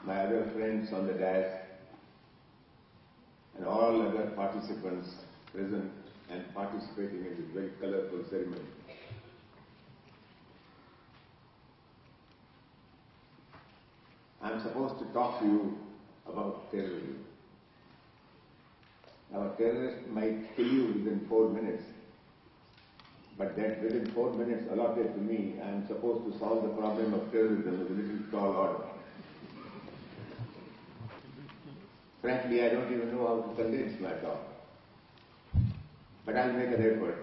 my other friends on the dais, and all other participants present and participating in this very colorful ceremony. I am supposed to talk to you about terrorism. Now, a terrorist might kill you within 4 minutes, but that within 4 minutes allotted to me, I am supposed to solve the problem of terrorism with a little tall order. Frankly, I don't even know how to condense my talk, but I'll make an effort.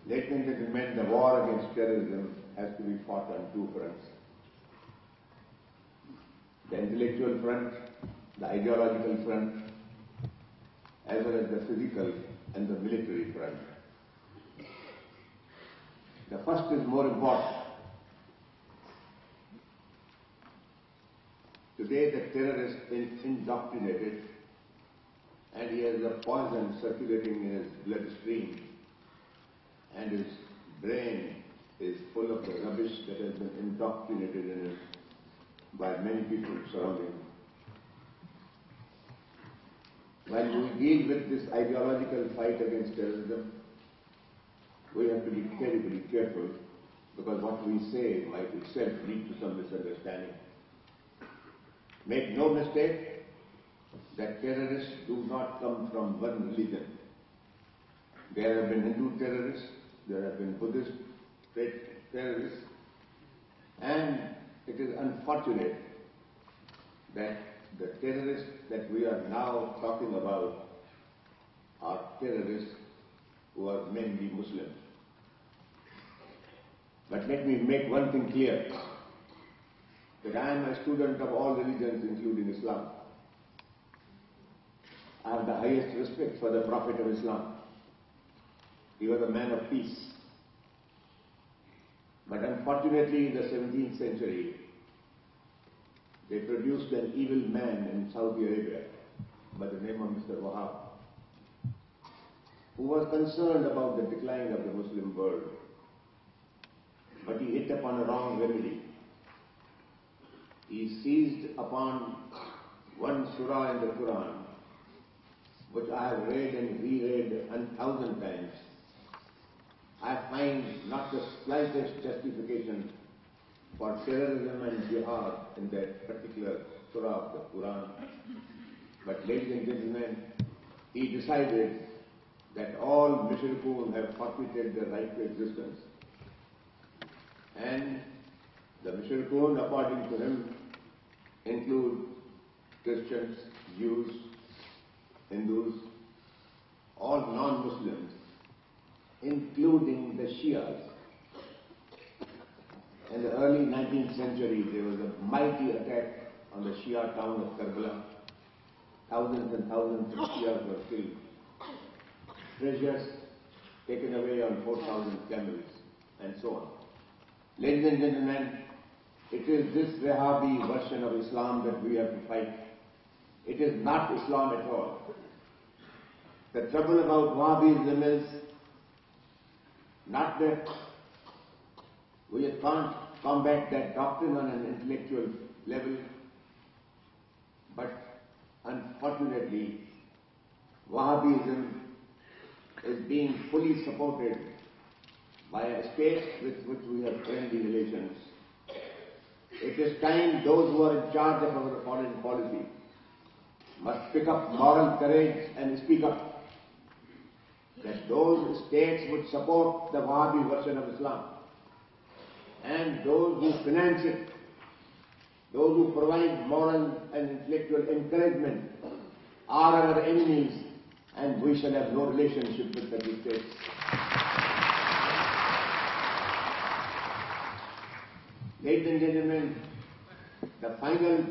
Ladies and gentlemen, the war against terrorism has to be fought on 2 fronts. The intellectual front, the ideological front, as well as the physical and the military front. The first is more important. Today the terrorist is indoctrinated and he has a poison circulating in his bloodstream and his brain is full of the rubbish that has been indoctrinated in it by many people surrounding him. While we deal with this ideological fight against terrorism, we have to be terribly careful because what we say might itself lead to some misunderstanding. Make no mistake that terrorists do not come from one religion. There have been Hindu terrorists, there have been Buddhist terrorists, and it is unfortunate that the terrorists that we are now talking about are terrorists who are mainly Muslims. But let me make one thing clear, that I am a student of all religions, including Islam. I have the highest respect for the Prophet of Islam. He was a man of peace. But unfortunately, in the 17th century, they produced an evil man in Saudi Arabia by the name of Mr. Wahab, who was concerned about the decline of the Muslim world. But he hit upon a wrong remedy. He seized upon one surah in the Quran, which I have read and reread 1,000 times. I find not the slightest justification for terrorism and jihad in that particular surah of the Quran. But ladies and gentlemen, he decided that all mushrikun have forfeited their right to existence. And the mushrikun, according to him, include Christians, Jews, Hindus, all non-Muslims, including the Shias. In the early 19th century, there was a mighty attack on the Shia town of Karbala. Thousands and thousands of Shias were killed. Treasures taken away on 4,000 camels, and so on. Ladies and gentlemen, it is this Wahhabi version of Islam that we have to fight. It is not Islam at all. The trouble about Wahhabism is not that we can't combat that doctrine on an intellectual level, but unfortunately, Wahhabism is being fully supported by a state with which we have friendly relations. It is time those who are in charge of our foreign policy must pick up moral courage and speak up that those states which support the Wahhabi version of Islam and those who finance it, those who provide moral and intellectual encouragement are our enemies, and we shall have no relationship with such states. Ladies and gentlemen, the final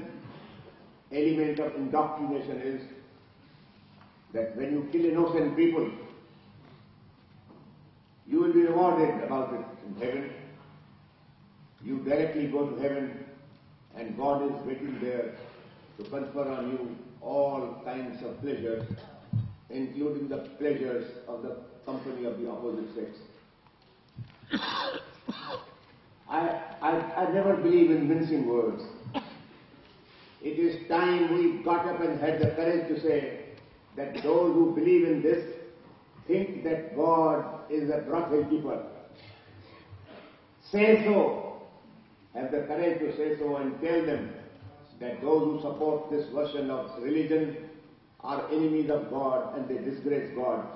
element of indoctrination is that when you kill innocent people, you will be rewarded about it in heaven. You directly go to heaven and God is waiting there to confer on you all kinds of pleasures, including the pleasures of the company of the opposite sex. I never believe in mincing words. It is time we got up and had the courage to say that those who believe in this think that God is a brothel keeper. Say so. Have the courage to say so and tell them that those who support this version of religion are enemies of God and they disgrace God.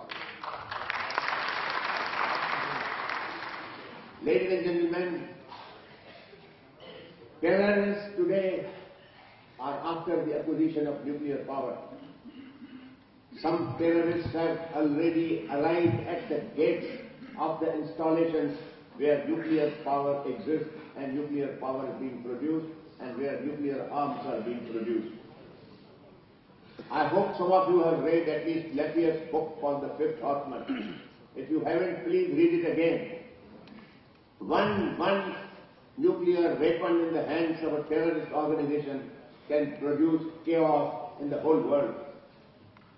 Ladies and gentlemen, terrorists today are after the acquisition of nuclear power. Some terrorists have already arrived at the gates of the installations where nuclear power exists and nuclear power is being produced and where nuclear arms are being produced. I hope some of you have read at least Lafayette's book called The Fifth Horseman. If you haven't, please read it again. One nuclear weapon in the hands of a terrorist organization can produce chaos in the whole world.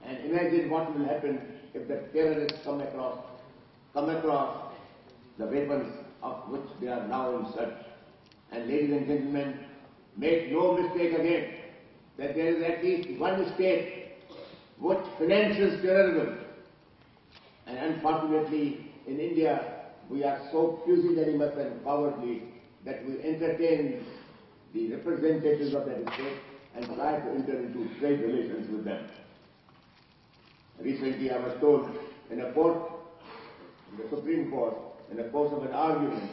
And imagine what will happen if the terrorists come across the weapons of which they are now in search. And ladies and gentlemen, make no mistake again that there is at least one state which finances terrorism. And unfortunately, in India, we are so pusillanimous and cowardly that we entertain the representatives of that state and try to enter into trade relations with them. Recently I was told in a court, in the Supreme Court, in the course of an argument,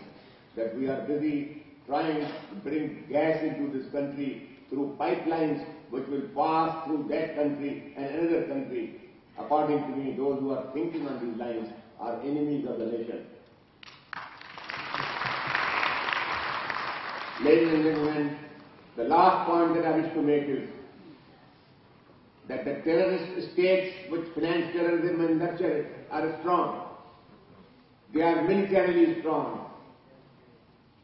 that we are busy trying to bring gas into this country through pipelines which will pass through that country and another country. According to me, those who are thinking on these lines are enemies of the nation. Ladies and gentlemen, the last point that I wish to make is that the terrorist states which finance terrorism and nurture it are strong. They are militarily strong.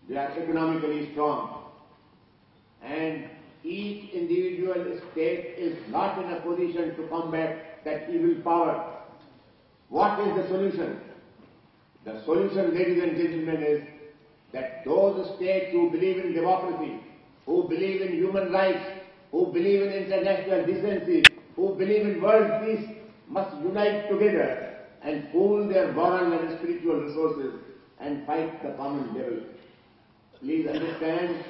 They are economically strong. And each individual state is not in a position to combat that evil power. What is the solution? The solution, ladies and gentlemen, is that those states who believe in democracy, who believe in human rights, who believe in international decency, who believe in world peace, must unite together and pool their moral and spiritual resources and fight the common devil. Please understand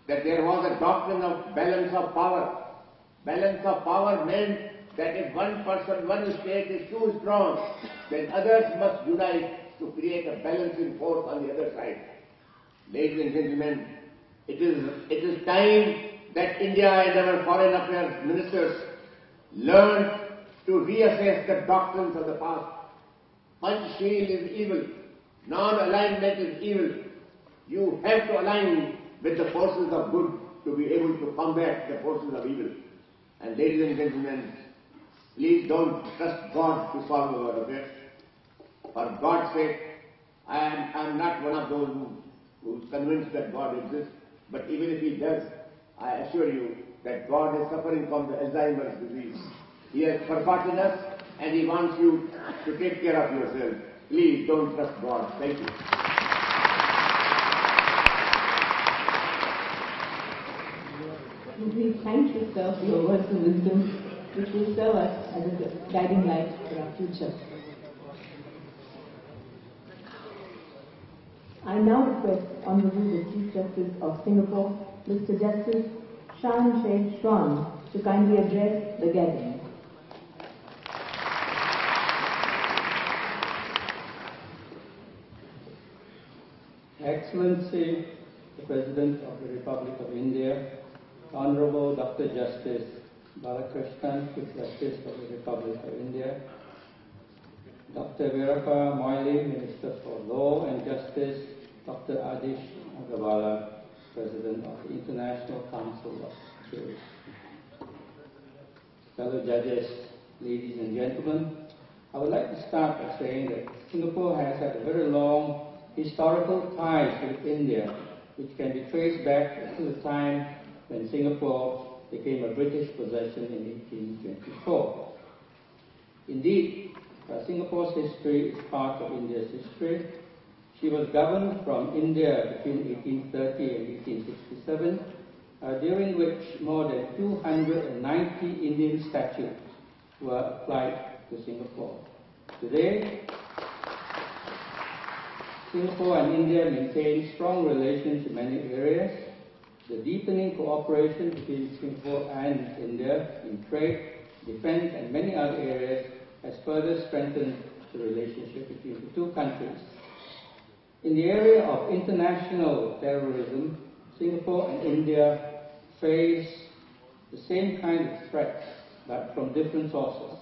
that there was a doctrine of balance of power. Balance of power meant that if one person, one state is too strong, then others must unite to create a balancing force on the other side. Ladies and gentlemen, it is time that India and our foreign affairs ministers learn to reassess the doctrines of the past. Panchsheel is evil. Non-alignment is evil. You have to align with the forces of good to be able to combat the forces of evil. And ladies and gentlemen, please don't trust God to solve our affairs. For God's sake, I am not one of those who is convinced that God exists, but even if He does, I assure you that God is suffering from the Alzheimer's disease. He has forgotten us and He wants you to take care of yourself. Please don't trust God. Thank you. We thank you, sir, for your words of wisdom, which will serve us as a guiding light for our future. I now request Honorable the Chief Justice of Singapore, Mr. Justice Shan Che Chuan, to kindly address the gathering. Excellency, the President of the Republic of India, Honorable Dr. Justice Balakrishnan, Chief Justice of the Republic of India, Dr. Virapa Moily, Minister for Law and Justice, Dr. Adish Agarwala, President of the International Council of Jurists. Fellow judges, ladies and gentlemen, I would like to start by saying that Singapore has had a very long historical ties with India, which can be traced back to the time when Singapore became a British possession in 1824. Indeed, Singapore's history is part of India's history, She was governed from India between 1830 and 1867, during which more than 290 Indian statutes were applied to Singapore. Today, Singapore and India maintain strong relations in many areas. The deepening cooperation between Singapore and India in trade, defense, and many other areas has further strengthened the relationship between the two countries. In the area of international terrorism, Singapore and India face the same kind of threats, but from different sources.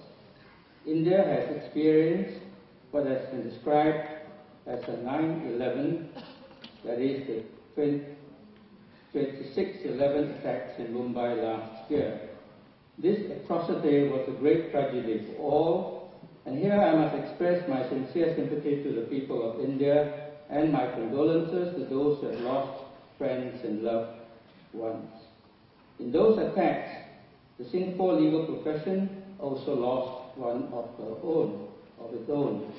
India has experienced what has been described as a 9/11, that is the 26/11 attacks in Mumbai last year. This atrocity was a great tragedy for all, and here I must express my sincere sympathy to the people of India and my condolences to those who have lost friends and loved ones. In those attacks, the Singapore legal profession also lost one of its own.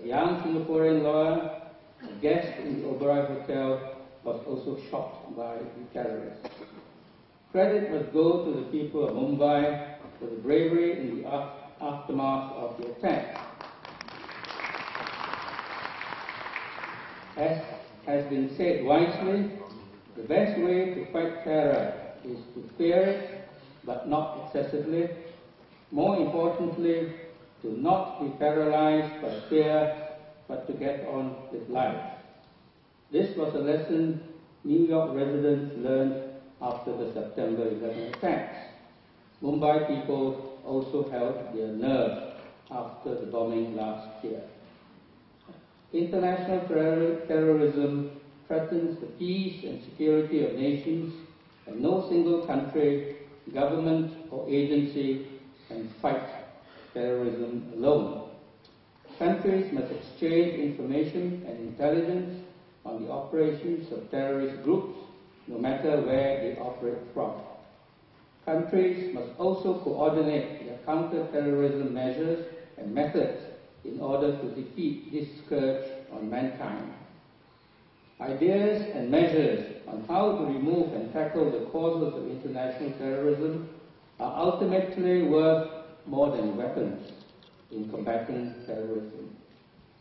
A young Singaporean lawyer, a guest in the Oberoi Hotel, was also shot by the terrorists. Credit must go to the people of Mumbai for the bravery in the aftermath of the attack. As has been said wisely, the best way to fight terror is to fear it, but not excessively. More importantly, to not be paralyzed by fear, but to get on with life. This was a lesson New York residents learned after the September 11 attacks. Mumbai people also held their nerve after the bombing last year. International terrorism threatens the peace and security of nations, and no single country, government, or agency can fight terrorism alone. Countries must exchange information and intelligence on the operations of terrorist groups, no matter where they operate from. Countries must also coordinate their counter-terrorism measures and methods in order to defeat this scourge on mankind. Ideas and measures on how to remove and tackle the causes of international terrorism are ultimately worth more than weapons in combating terrorism.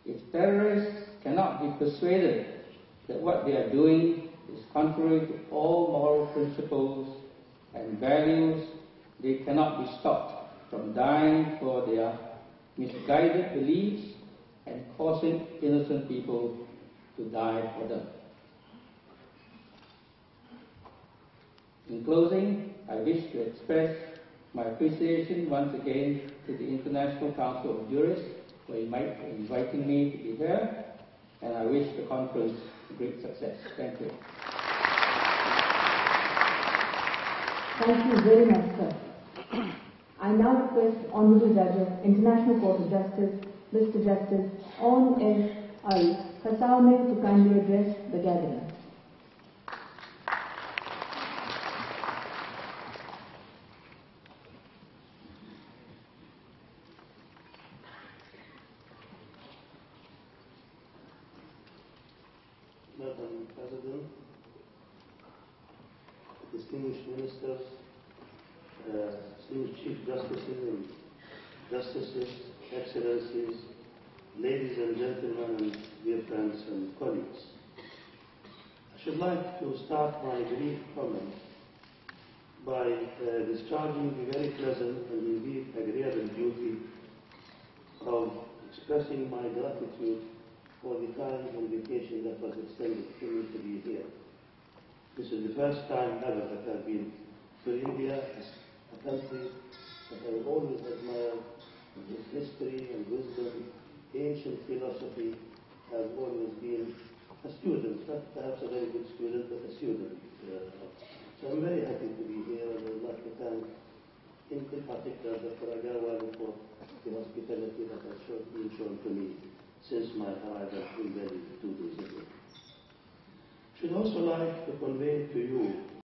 If terrorists cannot be persuaded that what they are doing is contrary to all moral principles and values, they cannot be stopped from dying for their misguided beliefs and causing innocent people to die for them. In closing, I wish to express my appreciation once again to the International Council of Jurists for inviting me to be here, and I wish the conference great success. Thank you. Thank you very much, sir. I now request Honorable Judge of International Court of Justice, Mr. Justice On S. Al Khasawne, to kindly address the gathering. Madam President, distinguished ministers, distinguished Chief Justices and Justices, Excellencies, ladies and gentlemen, and dear friends and colleagues. I should like to start my brief comment by discharging the very pleasant and indeed agreeable duty of expressing my gratitude for the kind invitation that was extended to me to be here. This is the first time ever that I've been to India, a country that I always admired, its history and wisdom, ancient philosophy. I've always been a student, not perhaps a very good student, but a student. So I'm very happy to be here, and I would like to thank in particular Dr. Agarwal for the hospitality that has been shown to me since my arrival in Delhi 2 days ago. I should also like to convey to you